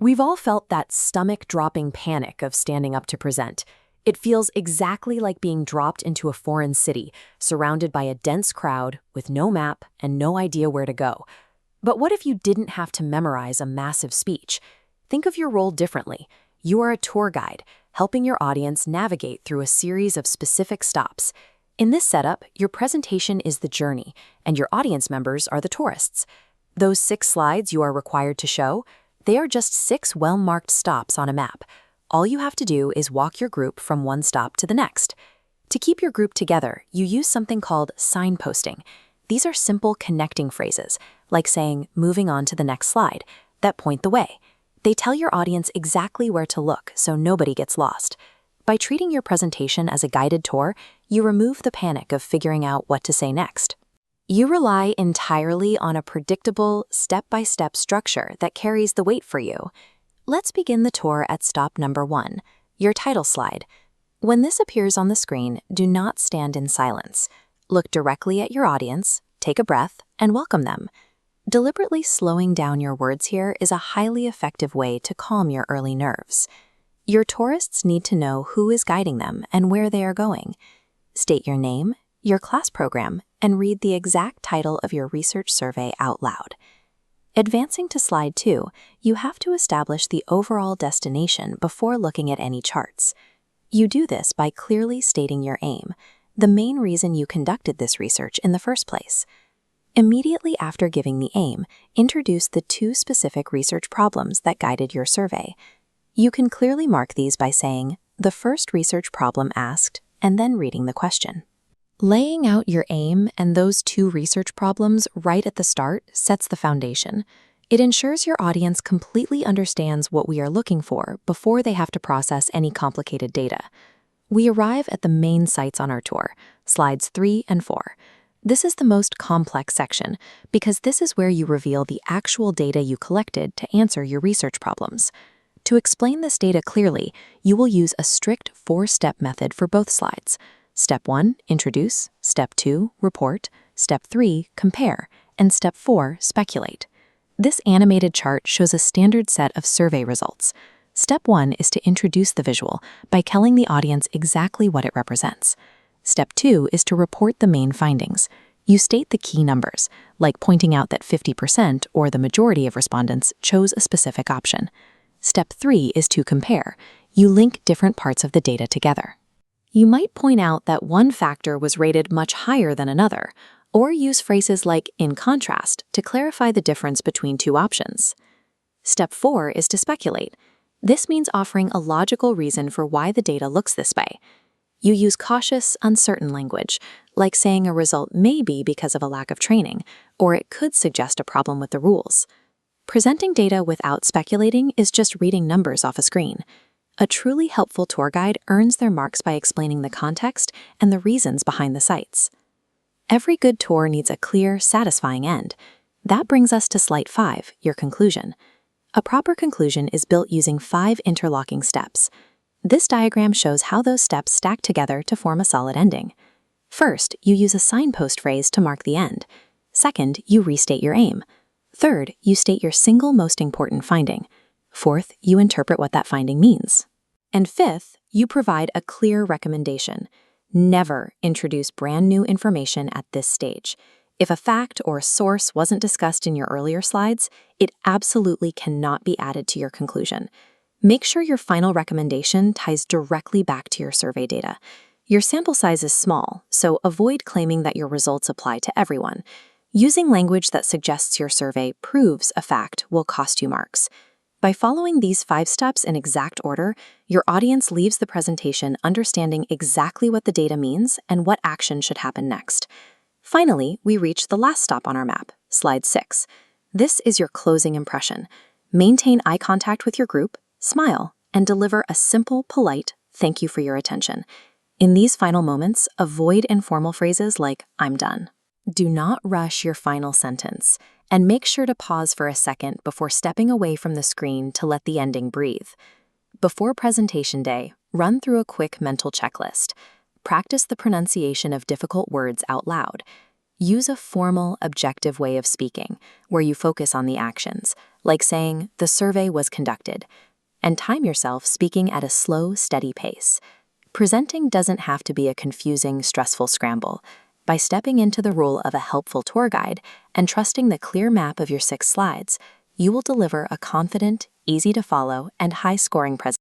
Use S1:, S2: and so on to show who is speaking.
S1: We've all felt that stomach-dropping panic of standing up to present. It feels exactly like being dropped into a foreign city, surrounded by a dense crowd with no map and no idea where to go. But what if you didn't have to memorize a massive speech? Think of your role differently. You are a tour guide, helping your audience navigate through a series of specific stops. In this setup, your presentation is the journey, and your audience members are the tourists. Those 6 slides you are required to show, they are just 6 well-marked stops on a map. All you have to do is walk your group from one stop to the next. To keep your group together, you use something called signposting. These are simple connecting phrases, like saying, "moving on to the next slide," that point the way. They tell your audience exactly where to look so nobody gets lost. By treating your presentation as a guided tour, you remove the panic of figuring out what to say next. You rely entirely on a predictable, step-by-step structure that carries the weight for you. Let's begin the tour at stop number 1, your title slide. When this appears on the screen, do not stand in silence. Look directly at your audience, take a breath, and welcome them. Deliberately slowing down your words here is a highly effective way to calm your early nerves. Your tourists need to know who is guiding them and where they are going. State your name, your class program, and read the exact title of your research survey out loud. Advancing to slide 2, you have to establish the overall destination before looking at any charts. You do this by clearly stating your aim, the main reason you conducted this research in the first place. Immediately after giving the aim, introduce the 2 specific research problems that guided your survey. You can clearly mark these by saying, "the first research problem asked," and then reading the question. Laying out your aim and those 2 research problems right at the start sets the foundation. It ensures your audience completely understands what we are looking for before they have to process any complicated data. We arrive at the main sites on our tour, slides 3 and 4. This is the most complex section because this is where you reveal the actual data you collected to answer your research problems. To explain this data clearly, you will use a strict 4-step method for both slides. Step 1, introduce. Step 2, report. Step 3, compare. And Step 4, speculate. This animated chart shows a standard set of survey results. Step 1 is to introduce the visual by telling the audience exactly what it represents. Step 2 is to report the main findings. You state the key numbers, like pointing out that 50% or the majority of respondents chose a specific option. Step 3 is to compare. You link different parts of the data together. You might point out that one factor was rated much higher than another, or use phrases like "in contrast" to clarify the difference between 2 options. Step 4 is to speculate. This means offering a logical reason for why the data looks this way. You use cautious, uncertain language, like saying a result may be because of a lack of training, or it could suggest a problem with the rules. Presenting data without speculating is just reading numbers off a screen. A truly helpful tour guide earns their marks by explaining the context and the reasons behind the sites. Every good tour needs a clear, satisfying end. That brings us to slide 5, your conclusion. A proper conclusion is built using 5 interlocking steps. This diagram shows how those steps stack together to form a solid ending. First, you use a signpost phrase to mark the end. Second, you restate your aim. Third, you state your single most important finding. Fourth, you interpret what that finding means. And fifth, you provide a clear recommendation. Never introduce brand new information at this stage. If a fact or a source wasn't discussed in your earlier slides, it absolutely cannot be added to your conclusion. Make sure your final recommendation ties directly back to your survey data. Your sample size is small, so avoid claiming that your results apply to everyone. Using language that suggests your survey proves a fact will cost you marks. By following these 5 steps in exact order, your audience leaves the presentation understanding exactly what the data means and what action should happen next. Finally, we reach the last stop on our map, slide 6. This is your closing impression. Maintain eye contact with your group, smile, and deliver a simple, polite "thank you for your attention." In these final moments, avoid informal phrases like "I'm done." Do not rush your final sentence, and make sure to pause for a second before stepping away from the screen to let the ending breathe. Before presentation day, run through a quick mental checklist. Practice the pronunciation of difficult words out loud. Use a formal, objective way of speaking, where you focus on the actions, like saying, "The survey was conducted," and time yourself speaking at a slow, steady pace. Presenting doesn't have to be a confusing, stressful scramble. By stepping into the role of a helpful tour guide and trusting the clear map of your 6 slides, you will deliver a confident, easy to follow, and high-scoring presentation.